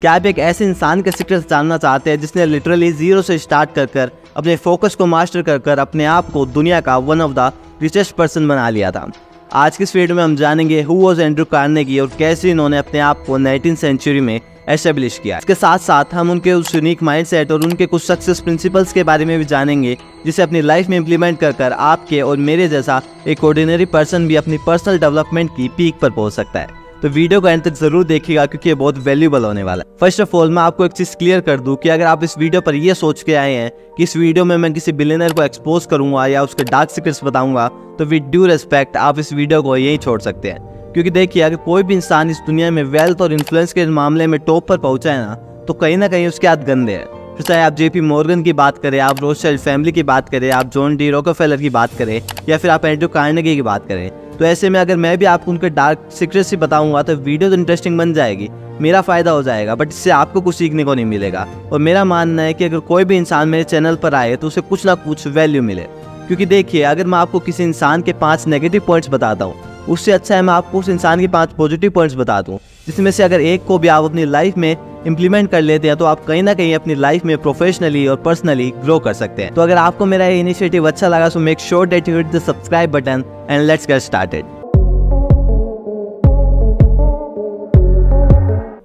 क्या आप एक ऐसे इंसान के सीक्रेट्स जानना चाहते हैं जिसने लिटरली जीरो से स्टार्ट कर अपने फोकस को मास्टर कर अपने आप को दुनिया का one of the richest person बना लिया था। आज की इस वीडियो में हम जानेंगे हु वाज एंड्रू कार्नेगी और कैसे इन्होंने अपने आप को 19th सेंचुरी में एस्टेब्लिश किया। इसके साथ साथ हम उनके उस यूनिक माइंडसेट और उनके कुछ सक्सेस प्रिंसिपल्स के बारे में भी जानेंगे जिसे अपनी लाइफ में इम्प्लीमेंट कर आपके और मेरे जैसा एक ऑर्डिनरी पर्सन भी अपनी पर्सनल डेवलपमेंट की पीक पर पहुंच सकता है। तो वीडियो को एंड तक जरूर देखिएगा क्योंकि ये बहुत वैल्यूबल होने वाला है। फर्स्ट ऑफ ऑल मैं आपको एक चीज क्लियर कर दूं कि अगर आप इस वीडियो पर ये सोच के आए हैं कि इस वीडियो में मैं किसी बिलियनर को एक्सपोज करूंगा या उसके डार्क सीक्रेट्स बताऊंगा, तो विद ड्यू रिस्पेक्ट आप इस वीडियो को यहीं छोड़ सकते हैं। क्योंकि देखिए, अगर कोई भी इंसान इस दुनिया में वेल्थ और इन्फ्लुएंस के मामले में टॉप पर पहुंचा है ना, तो कहीं ना कहीं उसके हाथ गंदे हैं। फिर चाहे आप JP मॉर्गन की बात करें, आप रोथस्चिल्ड फैमिली की बात करें, आप जॉन डी रॉकफेलर की बात करें या फिर आप एंड्रू कार्नेगी की बात करें, तो ऐसे में अगर मैं भी आपको उनके डार्क सीक्रेट्स ही बताऊंगा तो वीडियो तो इंटरेस्टिंग बन जाएगी, मेरा फायदा हो जाएगा, बट इससे आपको कुछ सीखने को नहीं मिलेगा। और मेरा मानना है कि अगर कोई भी इंसान मेरे चैनल पर आए तो उसे कुछ ना कुछ वैल्यू मिले। क्योंकि देखिए, अगर मैं आपको किसी इंसान के 5 नेगेटिव पॉइंट्स बताता हूँ, उससे अच्छा है मैं आपको उस इंसान के 5 पॉजिटिव पॉइंट्स बता दूँ, जिसमें से अगर एक को भी आप अपनी लाइफ में इंप्लीमेंट कर लेते हैं तो आप कहीं ना कहीं अपनी लाइफ में प्रोफेशनली और पर्सनली ग्रो कर सकते हैं। तो अगर आपको मेरा ये इनिशिएटिव अच्छा लगा so make sure that you hit the subscribe button and let's get started.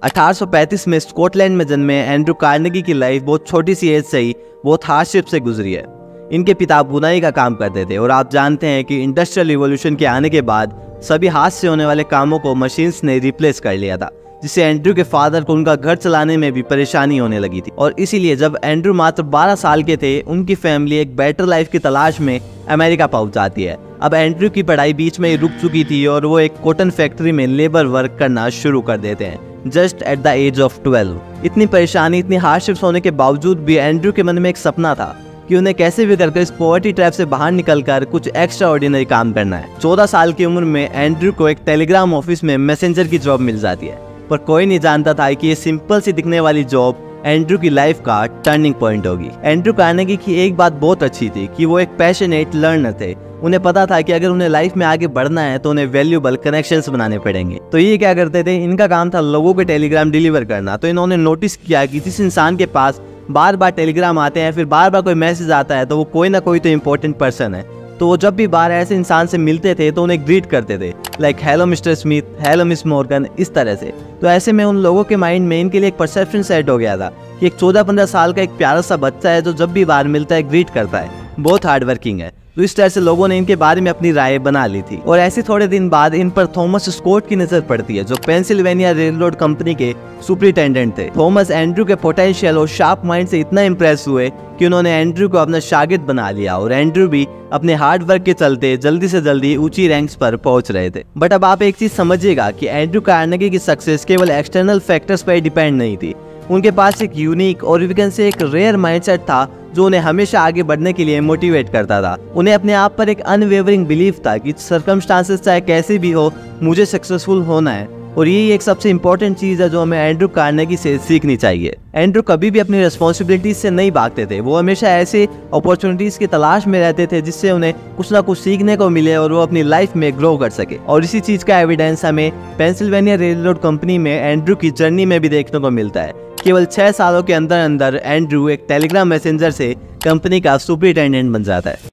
1835 में स्कॉटलैंड में जन्मे एंड्रू कार्नेगी की लाइफ बहुत छोटी सी एज से ही बहुत हार्डशिप से गुजरी है। इनके पिता बुनाई का काम करते थे और आप जानते हैं कि इंडस्ट्रियल रिवॉल्यूशन के आने के बाद सभी हाथ से होने वाले कामों को मशीन्स ने रिप्लेस कर लिया था, जिससे एंड्रू के फादर को उनका घर चलाने में भी परेशानी होने लगी थी। और इसीलिए जब एंड्रू मात्र 12 साल के थे, उनकी फैमिली एक बेटर लाइफ की तलाश में अमेरिका पहुंच जाती है। अब एंड्रू की पढ़ाई बीच में ही रुक चुकी थी और वो एक कॉटन फैक्ट्री में लेबर वर्क करना शुरू कर देते हैं just at the age of 12। इतनी परेशानी, इतनी हार्डशिप्स होने के बावजूद भी एंड्रू के मन में एक सपना था कि उन्हें कैसे भी करके इस पॉवर्टी ट्रैप से बाहर निकलकर कुछ एक्स्ट्रा ऑर्डिनरी काम करना है। 14 साल की उम्र में एंड्रू को एक टेलीग्राम ऑफिस में मैसेंजर की जॉब मिल जाती है, पर कोई नहीं जानता था कि ये सिंपल सी दिखने वाली जॉब एंड्रू की लाइफ का टर्निंग पॉइंट होगी। एंड्रू कार्नेगी की एक बात बहुत अच्छी थी कि वो एक पैशनेट लर्नर थे। उन्हें पता था कि अगर उन्हें लाइफ में आगे बढ़ना है तो उन्हें वैल्यूएबल कनेक्शंस बनाने पड़ेंगे। तो ये क्या करते थे, इनका काम था लोगों के टेलीग्राम डिलीवर करना। तो इन्होंने नोटिस किया कि जिस इंसान के पास बार बार टेलीग्राम आते हैं, फिर बार बार कोई मैसेज आता है, तो वो कोई ना कोई तो इम्पोर्टेंट पर्सन है। तो वो जब भी बार ऐसे इंसान से मिलते थे तो उन्हें ग्रीट करते थे, like hello mister Smith, hello miss Morgan, इस तरह से। तो ऐसे में उन लोगों के माइंड में इनके लिए एक परसेप्शन सेट हो गया था कि एक 14-15 साल का एक प्यारा सा बच्चा है जो जब भी बार मिलता है ग्रीट करता है, बहुत हार्ड वर्किंग है। तो इस तरह से लोगों ने इनके बारे में अपनी राय बना ली थी। और ऐसे थोड़े दिन बाद इन पर थॉमस स्कॉट की नजर पड़ती है, जो पेंसिल्वेनिया रेलरोड कंपनी के सुपरिटेंडेंट थे। थॉमस एंड्रू के पोटेंशियल और शार्प माइंड से इतना इंप्रेस हुए कि उन्होंने एंड्रू को अपना शागिर्द बना लिया और एंड्रू भी अपने हार्ड वर्क के चलते जल्दी से जल्दी ऊंची रैंक्स पर पहुंच रहे थे। बट अब आप एक चीज समझिएगा कि एंड्रू कार्नेगी की सक्सेस केवल एक्सटर्नल फैक्टर्स पर डिपेंड नहीं थी। उनके पास एक यूनिक और वी कैन से एक रेयर माइंडसेट था जो उन्हें हमेशा आगे बढ़ने के लिए मोटिवेट करता था। उन्हें अपने आप पर एक अनवेवरिंग बिलीफ था कि सर्कमस्टांसेस चाहे कैसे भी हो, मुझे सक्सेसफुल होना है। और यही एक सबसे इंपॉर्टेंट चीज है जो हमें एंड्रू कार्नेगी से सीखनी चाहिए। एंड्रू कभी भी अपनी रिस्पॉन्सिबिलिटीज से नहीं भागते थे, वो हमेशा ऐसे अपॉर्चुनिटीज की तलाश में रहते थे जिससे उन्हें कुछ ना कुछ सीखने को मिले और वो अपनी लाइफ में ग्रो कर सके। और इसी चीज का एविडेंस हमें पेंसिल्वेनिया रेलरोड कंपनी में एंड्रू की जर्नी में भी देखने को मिलता है। केवल 6 सालों के अंदर अंदर एंड्रू एक टेलीग्राम मैसेंजर से कंपनी का सुपरिटेंडेंट बन जाता है।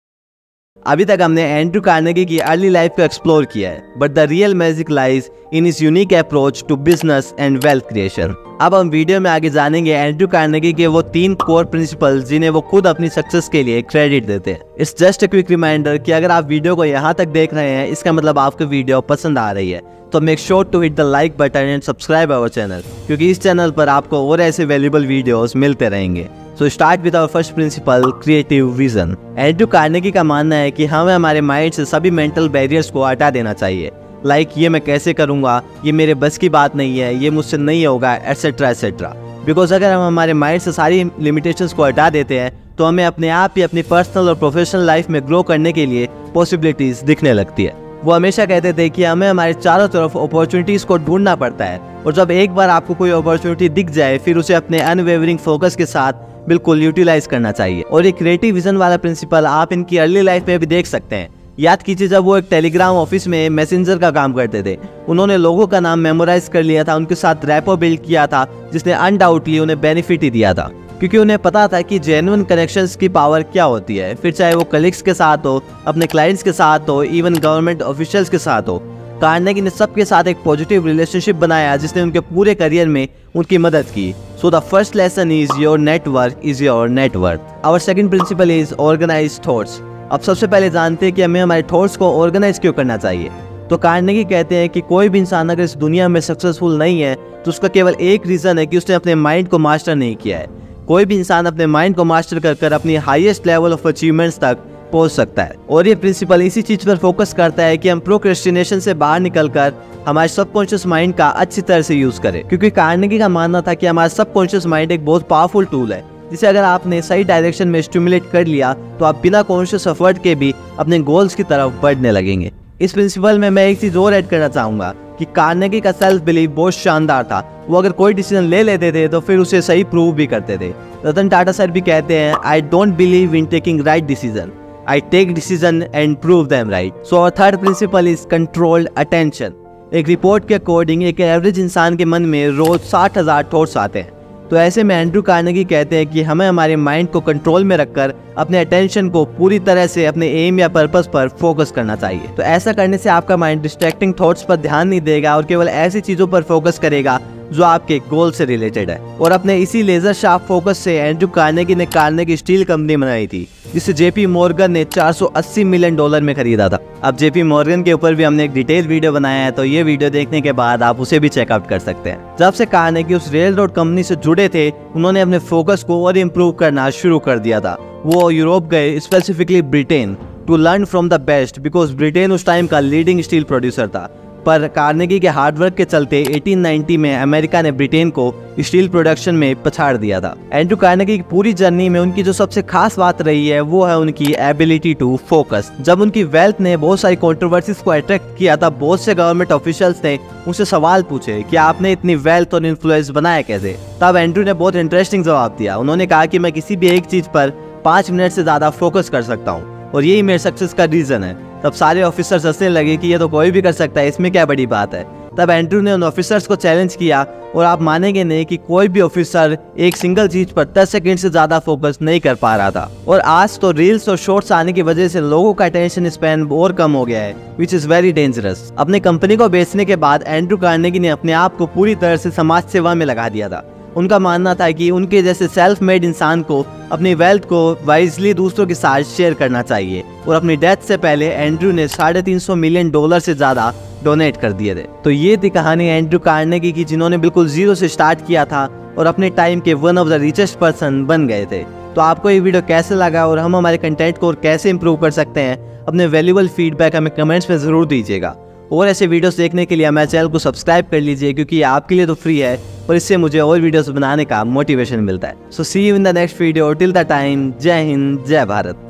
अभी तक हमने एंड्रू कार्नेगी की अर्ली लाइफ को एक्सप्लोर किया है, but the real magic lies in his unique approach to business and wealth creation. अब हम वीडियो में आगे जानेंगे एंड्रू कार्नेगी के वो 3 कोर प्रिंसिपल्स जिन्हें वो खुद अपनी सक्सेस के लिए क्रेडिट देते हैं। It's just a quick reminder कि अगर आप वीडियो को यहाँ तक देख रहे हैं, इसका मतलब आपको वीडियो पसंद आ रही है। तो make sure to hit the like button and subscribe our channel, क्योंकि इस चैनल पर आपको और ऐसे वैल्यूएबल वीडियोस मिलते रहेंगे। So start with our first principle, creative vision. Andrew Carnegie का मानना है कि हमें हमारे माइंड से सभी मेंटल बैरियर्स को हटा देना चाहिए, लाइक ये मैं कैसे करूँगा, ये मेरे बस की बात नहीं है, ये मुझसे नहीं होगा, एटसेट्रा एटसेट्रा। बिकॉज अगर हम हमारे माइंड से सारी लिमिटेशंस को हटा देते हैं तो हमें अपने आप ही अपनी पर्सनल और प्रोफेशनल लाइफ में ग्रो करने के लिए पॉसिबिलिटीज दिखने लगती है। वो हमेशा कहते थे कि हमें हमारे चारों तरफ अपॉर्चुनिटीज को ढूंढना पड़ता है, और जब एक बार आपको कोई अपॉर्चुनिटी दिख जाए फिर उसे अपने अनवेवरिंग फोकस के साथ बिल्कुल यूटिलाइज करना चाहिए। और एक क्रिएटिव विजन वाला प्रिंसिपल आप इनकी अर्ली लाइफ में भी देख सकते हैं। याद कीजिए जब वो एक टेलीग्राम ऑफिस में मैसेंजर का काम करते थे, उन्होंने लोगों का नाम मेमोराइज कर लिया था, उनके साथ रैपो बिल्ड किया था, जिसने अनडाउटली उन्हें बेनिफिट ही दिया था, क्योंकि उन्हें पता था कि जेन्युइन कनेक्शंस की पावर क्या होती है, फिर चाहे वो कलीग्स के साथ हो, अपने क्लाइंट्स के साथ हो, इवन गवर्नमेंट ऑफिशियल्स के साथ हो। कार्नेगी ने सबके साथ एक पॉजिटिव रिलेशनशिप बनाया जिसने उनके पूरे करियर में उनकी मदद की। So the first lesson is your network is your net worth. Our second principle is organize thoughts. अब सबसे पहले जानते हैं कि हमें हमारे थॉट्स को ऑर्गेनाइज क्यों करना चाहिए। तो कार्नेगी कहते हैं कि कोई भी इंसान अगर इस दुनिया में सक्सेसफुल नहीं है तो उसका केवल एक रीज़न है कि उसने अपने माइंड को मास्टर नहीं किया है। कोई भी इंसान अपने माइंड को मास्टर कर कर अपनी हाईएस्ट लेवल ऑफ अचीवमेंट्स तक पहुंच सकता है। और ये प्रिंसिपल इसी चीज़ पर फोकस करता है कि हम प्रोक्रेस्टिनेशन से बाहर निकलकर हमारे सबकॉन्शियस माइंड का अच्छी तरह से यूज़ करें, क्योंकि कार्नेगी का मानना था कि हमारा सबकॉन्शियस माइंड एक बहुत पावरफुल टूल है जिसे अगर आपने सही डायरेक्शन में स्टिमुलेट कर लिया तो आप बिना कॉन्शियस एफर्ट के भी अपने गोल्स की तरफ बढ़ने लगेंगे। इस प्रिंसिपल में मैं एक चीज़ और ऐड करना चाहूँगा कि कार्नेगी का सेल्फ बिलीफ बहुत शानदार था। वो अगर कोई डिसीजन ले लेते थे तो फिर उसे सही प्रूव भी करते थे। रतन टाटा सर भी कहते हैं, I don't believe in taking right decision, I take decision and prove them right. So our third principle is controlled attention. एक रिपोर्ट के अकॉर्डिंग एक एवरेज इंसान के मन में रोज 60,000 थॉट्स आते हैं। तो ऐसे में एंड्रू कार्नेगी कहते हैं कि हमें हमारे माइंड को कंट्रोल में रखकर अपने अटेंशन को पूरी तरह से अपने एम या पर्पस पर फोकस करना चाहिए। तो ऐसा करने से आपका माइंड डिस्ट्रैक्टिंग थॉट्स पर ध्यान नहीं देगा और केवल ऐसी चीज़ों पर फोकस करेगा जो आपके गोल से रिलेटेड है। और अपने इसी लेजर शार्प फोकस से एंड्रू कार्नेगी ने कार्नेगी स्टील कंपनी बनाई थी, जिसे जेपी मॉर्गन ने $480 मिलियन में खरीदा था। अब जेपी मॉर्गन के ऊपर भी हमने एक डिटेल वीडियो बनाया है, तो ये वीडियो देखने के बाद आप उसे भी चेकआउट कर सकते हैं। जब से कार्नेगी उस रेल रोड कंपनी से जुड़े थे, उन्होंने अपने फोकस को और इम्प्रूव करना शुरू कर दिया था। वो यूरोप गए, specifically Britain, to learn from the best, because Britain उस टाइम का लीडिंग स्टील प्रोड्यूसर था। पर कार्नेगी के हार्डवर्क के चलते 1890 में अमेरिका ने ब्रिटेन को स्टील प्रोडक्शन में पछाड़ दिया था। एंड्रू कार्नेगी की पूरी जर्नी में उनकी जो सबसे खास बात रही है वो है उनकी एबिलिटी टू फोकस। जब उनकी वेल्थ ने बहुत सारी कंट्रोवर्सीज को अट्रैक्ट किया था, बहुत से गवर्नमेंट ऑफिशियल्स ने उनसे सवाल पूछे कि आपने इतनी वेल्थ और इन्फ्लुएंस बनाया कैसे। तब एंड्रू ने बहुत इंटरेस्टिंग जवाब दिया। उन्होंने कहा कि मैं किसी भी एक चीज पर 5 मिनट से ज्यादा फोकस कर सकता हूँ और यही मेरे सक्सेस का रीजन है। तब सारे ऑफिसर्स हंसने लगे कि ये तो कोई भी कर सकता है, इसमें क्या बड़ी बात है। तब एंड्रू ने उन ऑफिसर्स को चैलेंज किया और आप मानेंगे नहीं कि कोई भी ऑफिसर एक सिंगल चीज पर 10 सेकंड से ज्यादा फोकस नहीं कर पा रहा था। और आज तो रील्स और शॉर्ट्स आने की वजह से लोगों का अटेंशन स्पैन और कम हो गया है, विच इज वेरी डेंजरस। अपनी कंपनी को बेचने के बाद एंड्रू कार्नेगी ने अपने आप को पूरी तरह से समाज सेवा में लगा दिया था। उनका मानना था कि उनके जैसे सेल्फ मेड इंसान को अपनी वेल्थ को वाइजली दूसरों के साथ शेयर करना चाहिए। और अपनी डेथ से पहले एंड्रू ने $350 मिलियन से ज्यादा डोनेट कर दिए थे। तो ये थी कहानी एंड्रू कार्नेगी की, जिन्होंने बिल्कुल जीरो से स्टार्ट किया था और अपने टाइम के one of the richest person बन गए थे। तो आपको ये वीडियो कैसे लगा और हम हमारे कंटेंट को कैसे इंप्रूव कर सकते हैं, अपने वैल्यूएबल फीडबैक हमें कमेंट्स में जरूर दीजिएगा। और ऐसे वीडियोस देखने के लिए हमारे चैनल को सब्सक्राइब कर लीजिए, क्योंकि ये आपके लिए तो फ्री है और इससे मुझे और वीडियोस बनाने का मोटिवेशन मिलता है। So see you in the next video. Till the time, जय हिंद, जय भारत।